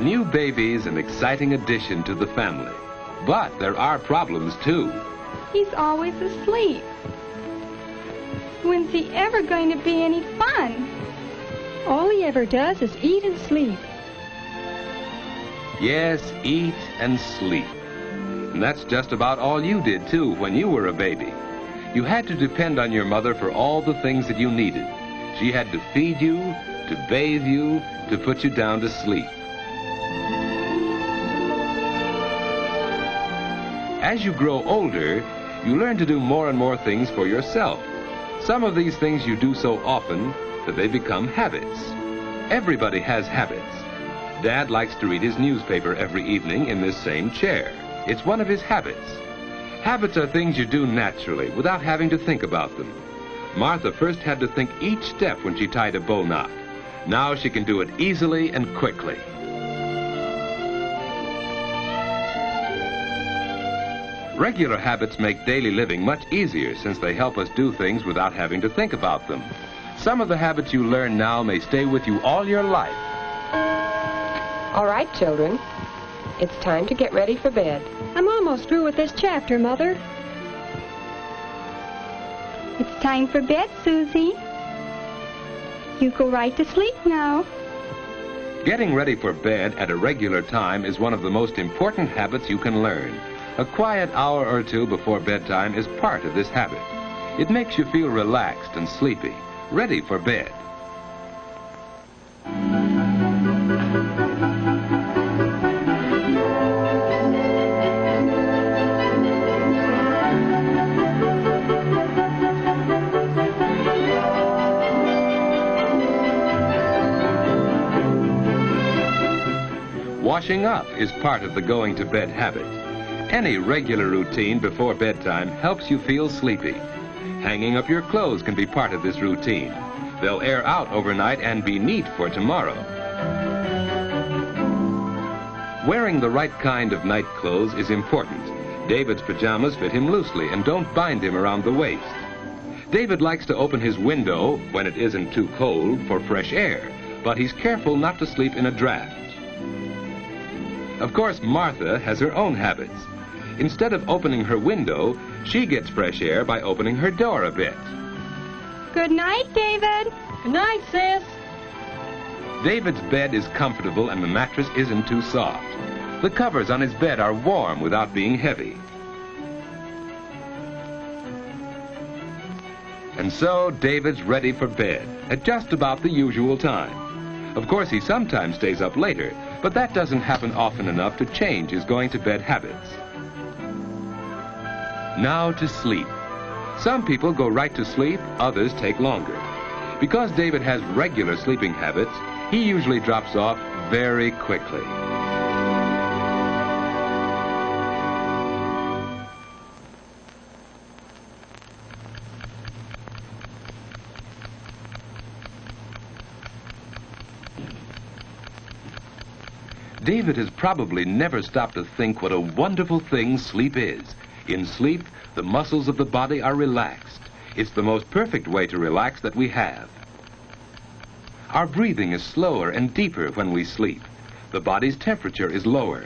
new baby's an exciting addition to the family. But there are problems, too. He's always asleep. When's he ever going to be any fun? All he ever does is eat and sleep. Yes, eat and sleep. And that's just about all you did, too, when you were a baby. You had to depend on your mother for all the things that you needed. She had to feed you, to bathe you, to put you down to sleep. As you grow older, you learn to do more and more things for yourself. Some of these things you do so often that they become habits. Everybody has habits. Dad likes to read his newspaper every evening in this same chair. It's one of his habits. Habits are things you do naturally without having to think about them. Martha first had to think each step when she tied a bow knot. Now she can do it easily and quickly. Regular habits make daily living much easier since they help us do things without having to think about them. Some of the habits you learn now may stay with you all your life. All right, children. It's time to get ready for bed. I'm almost through with this chapter, Mother. It's time for bed, Susie. You go right to sleep now. Getting ready for bed at a regular time is one of the most important habits you can learn. A quiet hour or two before bedtime is part of this habit. It makes you feel relaxed and sleepy, ready for bed. Washing up is part of the going to bed habit. Any regular routine before bedtime helps you feel sleepy. Hanging up your clothes can be part of this routine. They'll air out overnight and be neat for tomorrow. Wearing the right kind of night clothes is important. David's pajamas fit him loosely and don't bind him around the waist. David likes to open his window when it isn't too cold for fresh air, but he's careful not to sleep in a draft. Of course, Martha has her own habits. Instead of opening her window, she gets fresh air by opening her door a bit. Good night, David. Good night, sis. David's bed is comfortable and the mattress isn't too soft. The covers on his bed are warm without being heavy. And so David's ready for bed at just about the usual time. Of course, he sometimes stays up later, but that doesn't happen often enough to change his going to bed habits. Now to sleep. Some people go right to sleep, others take longer. Because David has regular sleeping habits, he usually drops off very quickly. David has probably never stopped to think what a wonderful thing sleep is. In sleep, the muscles of the body are relaxed. It's the most perfect way to relax that we have. Our breathing is slower and deeper when we sleep. The body's temperature is lower.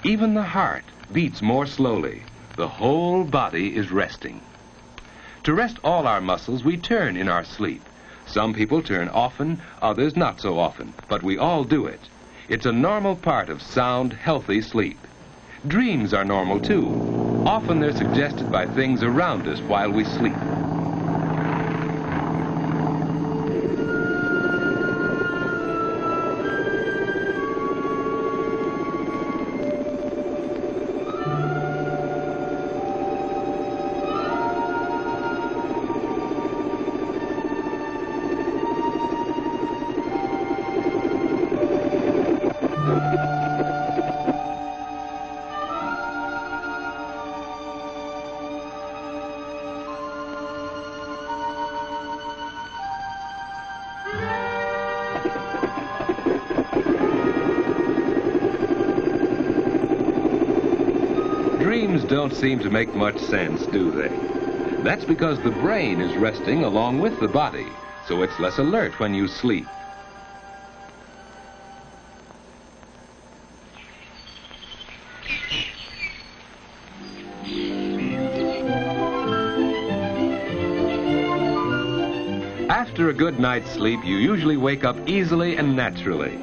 Even the heart beats more slowly. The whole body is resting. To rest all our muscles, we turn in our sleep. Some people turn often, others not so often, but we all do it. It's a normal part of sound, healthy sleep. Dreams are normal, too. Often they're suggested by things around us while we sleep. Dreams don't seem to make much sense, do they? That's because the brain is resting along with the body, so it's less alert when you sleep. After a good night's sleep, you usually wake up easily and naturally.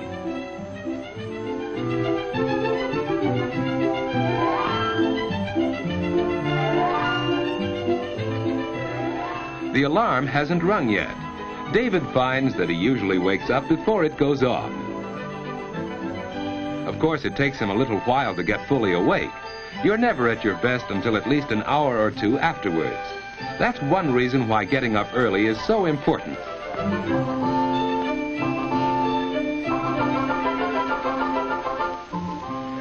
The alarm hasn't rung yet. David finds that he usually wakes up before it goes off. Of course, it takes him a little while to get fully awake. You're never at your best until at least an hour or two afterwards. That's one reason why getting up early is so important.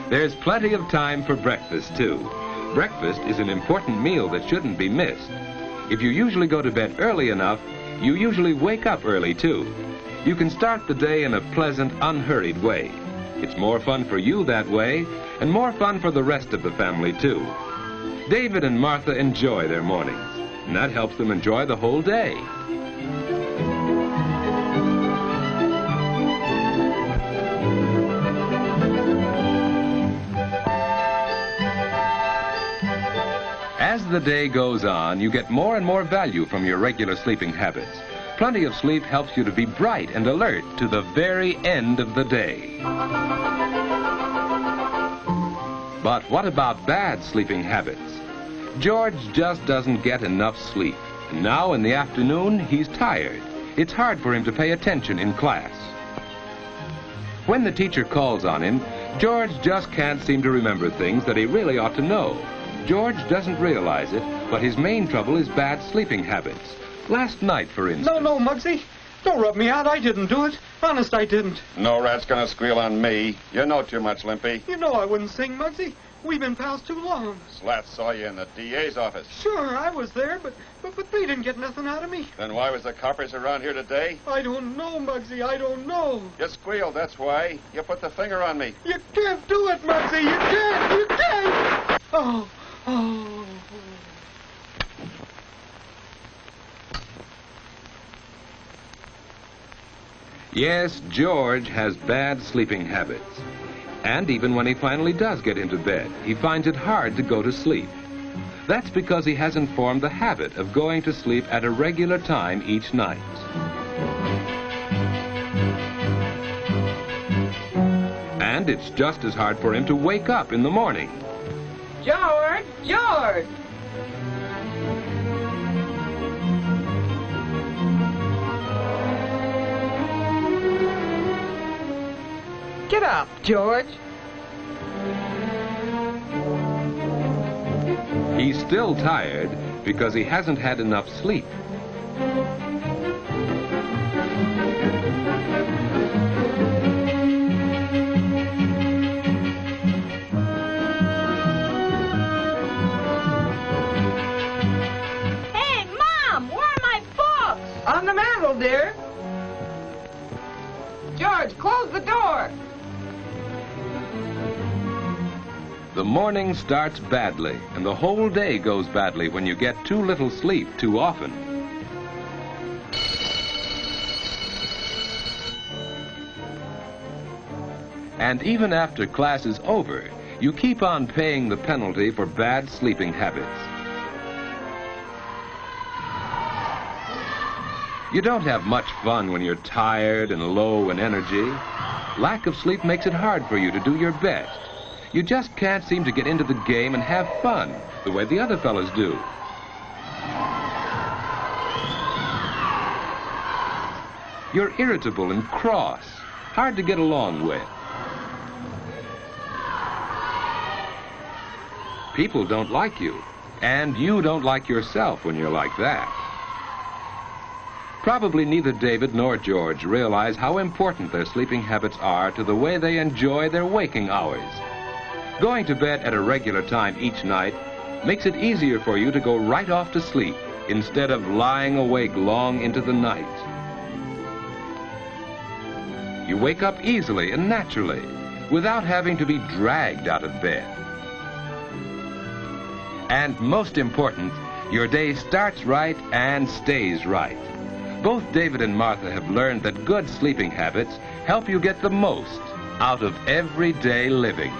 There's plenty of time for breakfast, too. Breakfast is an important meal that shouldn't be missed. If you usually go to bed early enough, you usually wake up early, too. You can start the day in a pleasant, unhurried way. It's more fun for you that way, and more fun for the rest of the family, too. David and Martha enjoy their mornings, and that helps them enjoy the whole day. As the day goes on, you get more and more value from your regular sleeping habits. Plenty of sleep helps you to be bright and alert to the very end of the day. But what about bad sleeping habits? George just doesn't get enough sleep. And now in the afternoon, he's tired. It's hard for him to pay attention in class. When the teacher calls on him, George just can't seem to remember things that he really ought to know. George doesn't realize it, but his main trouble is bad sleeping habits. Last night, for instance... No, Muggsy. Don't rub me out. I didn't do it. Honest, I didn't. No rat's gonna squeal on me. You know too much, Limpy. You know I wouldn't sing, Muggsy. We've been pals too long. Slat saw you in the DA's office. Sure, I was there, but they didn't get nothing out of me. Then why was the coppers around here today? I don't know, Muggsy. I don't know. You squealed, that's why. You put the finger on me. You can't do it, Muggsy. You can't. You can't. Oh. Yes, George has bad sleeping habits. And even when he finally does get into bed, he finds it hard to go to sleep. That's because he hasn't formed the habit of going to sleep at a regular time each night. And it's just as hard for him to wake up in the morning. George! George! Get up, George. He's still tired because he hasn't had enough sleep. Hey, Mom, where are my books? On the mantel, dear. George, close the door. The morning starts badly, and the whole day goes badly when you get too little sleep too often. And even after class is over, you keep on paying the penalty for bad sleeping habits. You don't have much fun when you're tired and low in energy. Lack of sleep makes it hard for you to do your best. You just can't seem to get into the game and have fun the way the other fellas do. You're irritable and cross, hard to get along with. People don't like you, and you don't like yourself when you're like that. Probably neither David nor George realize how important their sleeping habits are to the way they enjoy their waking hours. Going to bed at a regular time each night makes it easier for you to go right off to sleep instead of lying awake long into the night. You wake up easily and naturally without having to be dragged out of bed. And most important, your day starts right and stays right. Both David and Martha have learned that good sleeping habits help you get the most out of everyday living.